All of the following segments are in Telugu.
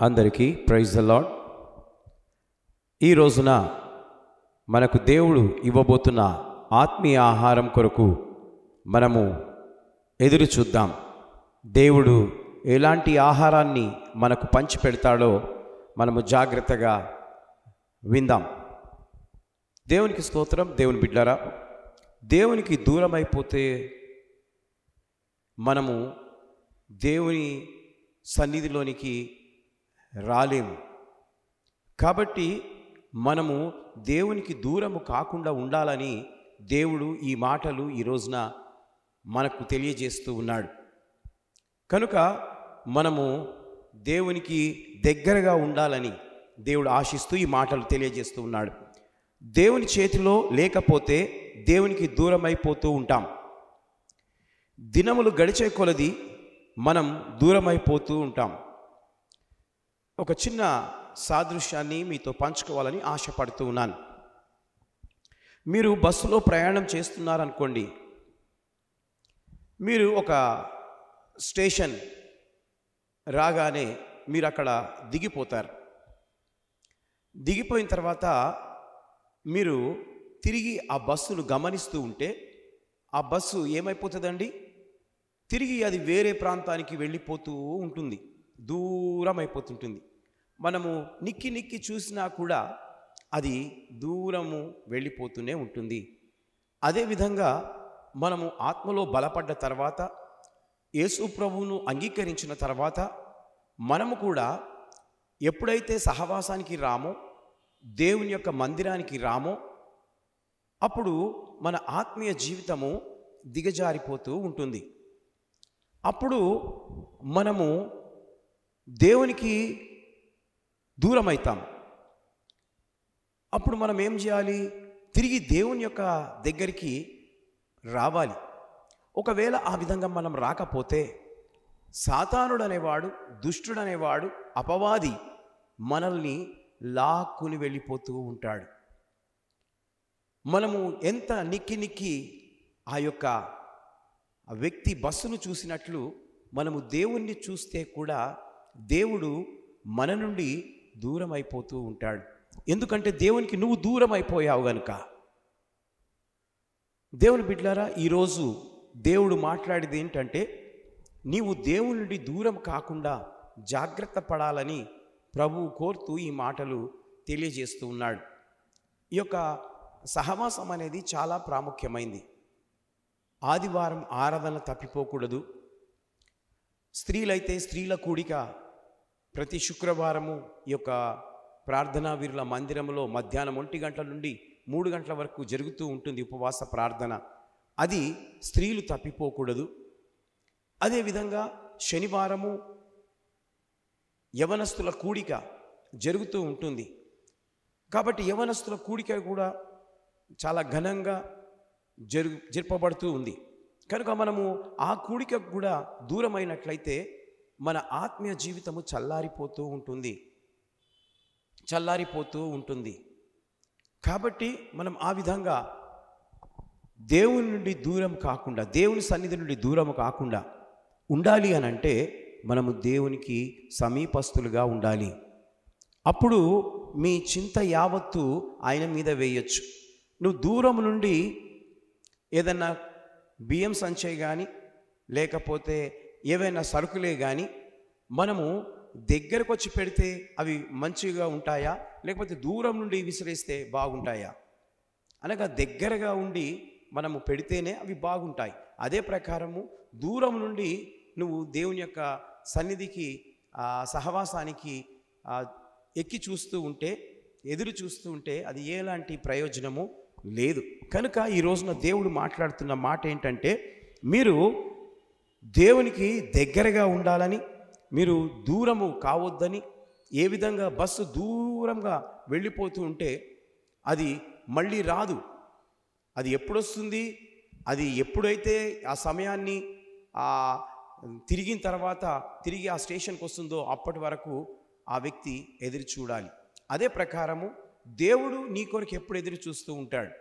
అందరికీ ప్రైజ్ ద లార్డ్. ఈ రోజున మనకు దేవుడు ఇవ్వబోతున్న ఆత్మీయ ఆహారం కొరకు మనము ఎదురు చూద్దాం. దేవుడు ఎలాంటి ఆహారాన్ని మనకు పంచి పెడతాడో మనము జాగ్రత్తగా విందాం. దేవునికి స్తోత్రం. దేవుని బిడ్డలారా, దేవునికి దూరం అయిపోతే మనము దేవుని సన్నిధిలోనికి రాలేము. కాబట్టి మనము దేవునికి దూరము కాకుండా ఉండాలని దేవుడు ఈ మాటలు ఈ రోజున మనకు తెలియజేస్తూ ఉన్నాడు. కనుక మనము దేవునికి దగ్గరగా ఉండాలని దేవుడు ఆశిస్తూ ఈ మాటలు తెలియజేస్తూ ఉన్నాడు. దేవుని చేతిలో లేకపోతే దేవునికి దూరం అయిపోతూ ఉంటాం. దినములు గడిచే కొలది మనం దూరం అయిపోతూ ఉంటాం. ఒక చిన్న సాదృశ్యాన్ని మీతో పంచుకోవాలని ఆశపడుతూ ఉన్నాను. మీరు బస్సులో ప్రయాణం చేస్తున్నారనుకోండి. మీరు ఒక స్టేషన్ రాగానే మీరు అక్కడ దిగిపోతారు. దిగిపోయిన తర్వాత మీరు తిరిగి ఆ బస్సును గమనిస్తూ ఉంటే ఆ బస్సు ఏమైపోతుందండి? తిరిగి అది వేరే ప్రాంతానికి వెళ్ళిపోతూ ఉంటుంది, దూరం అయిపోతుంటుంది. మనము నిక్కి నిక్కి చూసినా కూడా అది దూరము వెళ్ళిపోతూనే ఉంటుంది. అదేవిధంగా మనము ఆత్మలో బలపడ్డ తర్వాత, యేసు ప్రభువును అంగీకరించిన తర్వాత మనము కూడా ఎప్పుడైతే సహవాసానికి రామో, దేవుని యొక్క మందిరానికి రామో, అప్పుడు మన ఆత్మీయ జీవితము దిగజారిపోతూ ఉంటుంది. అప్పుడు మనము దేవునికి దూరం అవుతాం. అప్పుడు మనం ఏం చేయాలి? తిరిగి దేవుని యొక్క దగ్గరికి రావాలి. ఒకవేళ ఆ విధంగా మనం రాకపోతే సాతానుడు అనేవాడు, దుష్టుడు అనేవాడు, అపవాది మనల్ని లాక్కుని వెళ్ళిపోతూ ఉంటాడు. మనము ఎంత నిక్కి నిక్కి ఆ యొక్క వ్యక్తి బస్సును చూసినట్లు మనము దేవుణ్ణి చూస్తే కూడా దేవుడు మన నుండి దూరం అయిపోతూ ఉంటాడు. ఎందుకంటే దేవునికి నువ్వు దూరం అయిపోయావు గనుక. దేవుని బిడ్డలారా, ఈరోజు దేవుడు మాట్లాడేది ఏంటంటే, నీవు దేవుని నుండి దూరం కాకుండా జాగ్రత్త పడాలని ప్రభువు కోరుతూ ఈ మాటలు తెలియజేస్తూ ఉన్నాడు. ఈ యొక్క సహవాసం అనేది చాలా ప్రాముఖ్యమైంది. ఆదివారం ఆరాధన తప్పిపోకూడదు. స్త్రీలైతే స్త్రీల కూడిక ప్రతి శుక్రవారము ఈ యొక్క ప్రార్థనా వీరుల మందిరంలో మధ్యాహ్నం 1 గంటల నుండి 3 గంటల వరకు జరుగుతూ ఉంటుంది ఉపవాస ప్రార్థన. అది స్త్రీలు తప్పిపోకూడదు. అదేవిధంగా శనివారము యవనస్తుల కూడిక జరుగుతూ ఉంటుంది. కాబట్టి యవనస్తుల కూడిక కూడా చాలా ఘనంగా జరపబడుతూ ఉంది. కనుక మనము ఆ కూడికకు కూడా దూరమైనట్లయితే మన ఆత్మీయ జీవితము చల్లారిపోతూ ఉంటుంది. కాబట్టి మనం ఆ విధంగా దేవుని నుండి దూరం కాకుండా, దేవుని సన్నిధి నుండి దూరం కాకుండా ఉండాలి అని అంటే మనము దేవునికి సమీపస్తులుగా ఉండాలి. అప్పుడు మీ చింత యావత్తు ఆయన మీద వేయొచ్చు. నువ్వు దూరం నుండి ఏదన్నా బియ్యం సంచయ్ కానీ, లేకపోతే ఏవైనా సరుకులే కానీ మనము దగ్గరకు వచ్చి పెడితే అవి మంచిగా ఉంటాయా, లేకపోతే దూరం నుండి విసిరేస్తే బాగుంటాయా? అనగా దగ్గరగా ఉండి మనము పెడితేనే అవి బాగుంటాయి. అదే ప్రకారము దూరం నుండి నువ్వు దేవుని యొక్క సన్నిధికి, సహవాసానికి ఎక్కి చూస్తూ ఉంటే, ఎదురు చూస్తూ ఉంటే అది ఎలాంటి ప్రయోజనము లేదు. కనుక ఈ రోజున దేవుడు మాట్లాడుతున్న మాట ఏంటంటే, మీరు దేవునికి దగ్గరగా ఉండాలని, మీరు దూరము కావద్దని. ఏ విధంగా బస్సు దూరంగా వెళ్ళిపోతూ ఉంటే అది మళ్ళీ రాదు. అది ఎప్పుడొస్తుంది? అది ఎప్పుడైతే ఆ సమయాన్ని తిరిగిన తర్వాత తిరిగి ఆ స్టేషన్కి వస్తుందో అప్పటి వరకు ఆ వ్యక్తి ఎదురు చూడాలి. అదే ప్రకారము దేవుడు నీ కొరకు ఎప్పుడు ఎదురు చూస్తూ ఉంటాడు.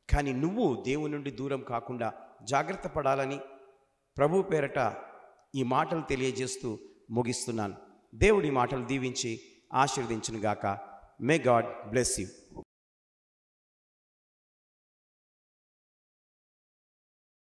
కానీ నువ్వు దేవుని నుండి దూరం కాకుండా జాగ్రత్త పడాలని ప్రభు పేరట ఈ మాటలు తెలియజేస్తూ ముగిస్తున్నాను. దేవుడి మాటలు దీవించి ఆశీర్వదించును గాక. May God bless you.